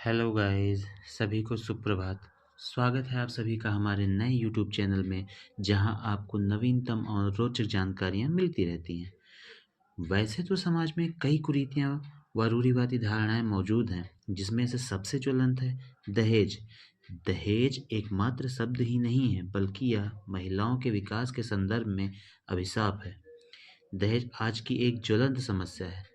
Hello guys, सभी को सुप्रभात। स्वागत है आप सभी का हमारे नए यूट्यूब चैनल में, जहां आपको नवीनतम और रोचक जानकारियां मिलती रहती हैं। वैसे तो समाज में कई कुरीतियां व रूढ़िवादी धारणाएं मौजूद हैं, जिसमें से सबसे ज्वलंत है दहेज। दहेज एकमात्र शब्द ही नहीं है, बल्कि यह महिलाओं के विकास के संदर्भ में अभिशाप है। दहेज आज की एक ज्वलंत समस्या है।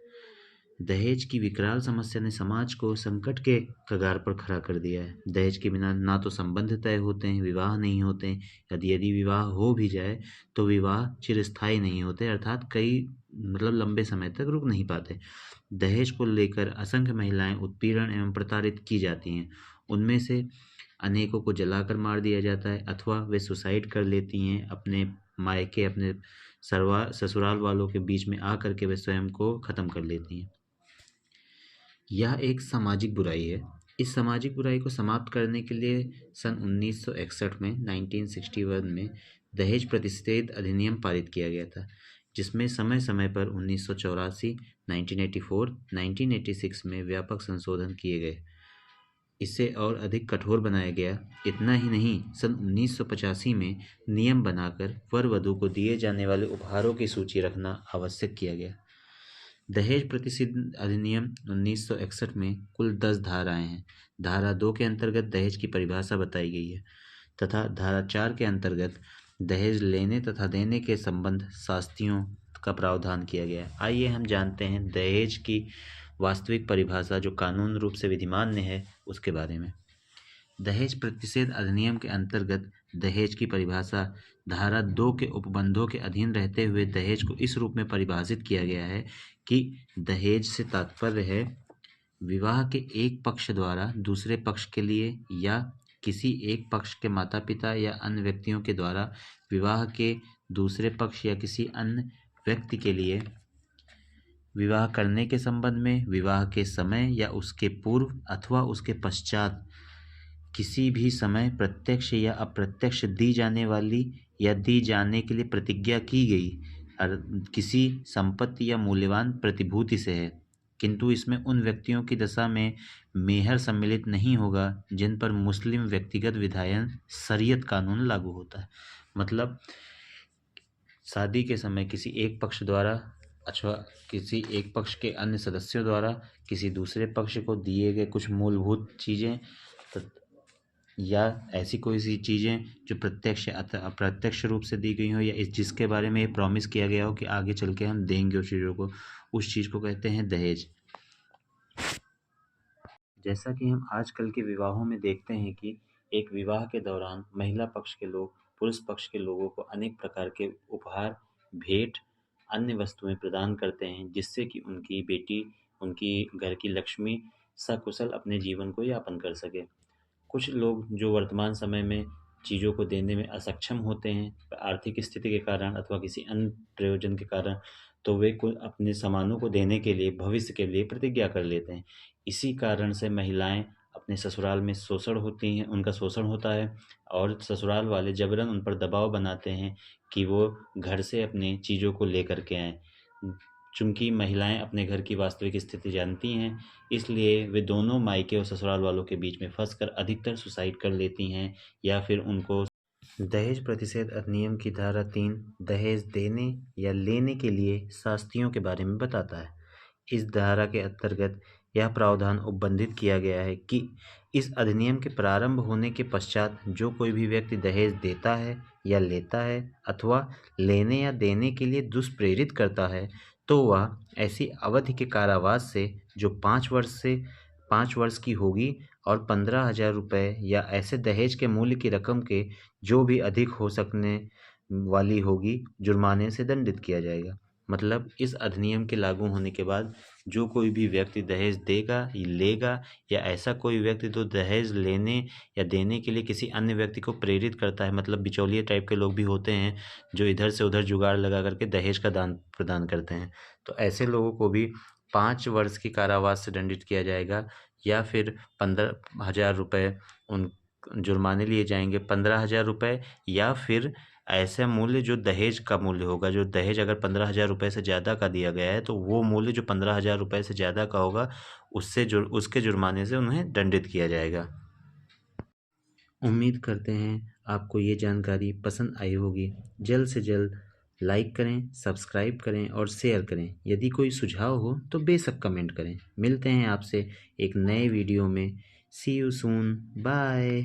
दहेज की विकराल समस्या ने समाज को संकट के कगार पर खड़ा कर दिया है। दहेज के बिना ना तो संबंध तय होते हैं, विवाह नहीं होते हैं। यदि विवाह हो भी जाए तो विवाह चिरस्थायी नहीं होते, अर्थात कई लंबे समय तक रुक नहीं पाते। दहेज को लेकर असंख्य महिलाएं उत्पीड़न एवं प्रताड़ित की जाती हैं। उनमें से अनेकों को जलाकर मार दिया जाता है, अथवा वे सुसाइड कर लेती हैं। अपने मायके, अपने ससुराल वालों के बीच में आकर के वे स्वयं को ख़त्म कर लेती हैं। यह एक सामाजिक बुराई है। इस सामाजिक बुराई को समाप्त करने के लिए सन 1961 में 1961 में दहेज प्रतिषेध अधिनियम पारित किया गया था, जिसमें समय समय पर 1984, 1984, 1986 में व्यापक संशोधन किए गए। इसे और अधिक कठोर बनाया गया। इतना ही नहीं, सन 1985 में नियम बनाकर वर वधू को दिए जाने वाले उपहारों की सूची रखना आवश्यक किया गया। दहेज प्रतिषेध अधिनियम 1961 में कुल 10 धाराएं हैं। धारा 2 के अंतर्गत दहेज की परिभाषा बताई गई है, तथा धारा 4 के अंतर्गत दहेज लेने तथा देने के संबंध शास्तियों का प्रावधान किया गया है। आइए हम जानते हैं दहेज की वास्तविक परिभाषा, जो कानून रूप से विधिमान्य है, उसके बारे में। दहेज प्रतिषेध अधिनियम के अंतर्गत दहेज की परिभाषा धारा 2 के उपबंधों के अधीन रहते हुए दहेज को इस रूप में परिभाषित किया गया है कि दहेज से तात्पर्य है विवाह के एक पक्ष द्वारा दूसरे पक्ष के लिए, या किसी एक पक्ष के माता पिता या अन्य व्यक्तियों के द्वारा विवाह के दूसरे पक्ष या किसी अन्य व्यक्ति के लिए विवाह करने के संबंध में, विवाह के समय या उसके पूर्व अथवा उसके पश्चात किसी भी समय प्रत्यक्ष या अप्रत्यक्ष दी जाने वाली या दी जाने के लिए प्रतिज्ञा की गई किसी संपत्ति या मूल्यवान प्रतिभूति से है। किंतु इसमें उन व्यक्तियों की दशा में मेहर सम्मिलित नहीं होगा जिन पर मुस्लिम व्यक्तिगत विधायन शरीयत कानून लागू होता है। मतलब शादी के समय किसी एक पक्ष द्वारा अथवा किसी एक पक्ष के अन्य सदस्यों द्वारा किसी दूसरे पक्ष को दिए गए कुछ मूलभूत चीज़ें या ऐसी कोई सी चीज़ें जो प्रत्यक्ष या अप्रत्यक्ष रूप से दी गई हो, या जिसके बारे में ये प्रॉमिस किया गया हो कि आगे चल के हम देंगे उस चीज़ों को, उस चीज़ को कहते हैं दहेज। जैसा कि हम आजकल के विवाहों में देखते हैं कि एक विवाह के दौरान महिला पक्ष के लोग पुरुष पक्ष के लोगों को अनेक प्रकार के उपहार, भेंट, अन्य वस्तुएं प्रदान करते हैं, जिससे कि उनकी बेटी, उनकी घर की लक्ष्मी सकुशल अपने जीवन को यापन कर सके। कुछ लोग जो वर्तमान समय में चीज़ों को देने में असक्षम होते हैं, आर्थिक स्थिति के कारण अथवा किसी अन्य प्रयोजन के कारण, तो वे कुल अपने सामानों को देने के लिए भविष्य के लिए प्रतिज्ञा कर लेते हैं। इसी कारण से महिलाएं अपने ससुराल में शोषण होती हैं, उनका शोषण होता है, और ससुराल वाले जबरन उन पर दबाव बनाते हैं कि वो घर से अपनी चीज़ों को लेकर के आएँ। चूँकि महिलाएं अपने घर की वास्तविक स्थिति जानती हैं, इसलिए वे दोनों मायके और ससुराल वालों के बीच में फंसकर अधिकतर सुसाइड कर लेती हैं, या फिर उनको दहेज प्रतिषेध अधिनियम की धारा 3 दहेज देने या लेने के लिए शास्तियों के बारे में बताता है। इस धारा के अंतर्गत यह प्रावधान उपबंधित किया गया है कि इस अधिनियम के प्रारंभ होने के पश्चात जो कोई भी व्यक्ति दहेज देता है या लेता है अथवा लेने या देने के लिए दुष्प्रेरित करता है, तो वह ऐसी अवधि के कारावास से, जो 5 वर्ष की होगी, और 15,000 रुपये या ऐसे दहेज के मूल्य की रकम के जो भी अधिक हो सकने वाली होगी, जुर्माने से दंडित किया जाएगा। मतलब इस अधिनियम के लागू होने के बाद जो कोई भी व्यक्ति दहेज देगा, लेगा, या ऐसा कोई व्यक्ति जो दहेज लेने या देने के लिए किसी अन्य व्यक्ति को प्रेरित करता है, मतलब बिचौलिए टाइप के लोग भी होते हैं जो इधर से उधर जुगाड़ लगा करके दहेज का दान प्रदान करते हैं, तो ऐसे लोगों को भी 5 वर्ष की कारावास से दंडित किया जाएगा, या फिर 15,000 रुपये उन जुर्माने लिए जाएंगे, 15,000 रुपये, या फिर ऐसा मूल्य जो दहेज का मूल्य होगा, जो दहेज अगर 15,000 रुपये से ज़्यादा का दिया गया है तो वो मूल्य जो 15,000 रुपये से ज़्यादा का होगा उसके जुर्माने से उन्हें दंडित किया जाएगा। उम्मीद करते हैं आपको ये जानकारी पसंद आई होगी। जल्द से जल्द लाइक करें, सब्सक्राइब करें और शेयर करें। यदि कोई सुझाव हो तो बेशक कमेंट करें। मिलते हैं आपसे एक नए वीडियो में। सी यू सून, बाय।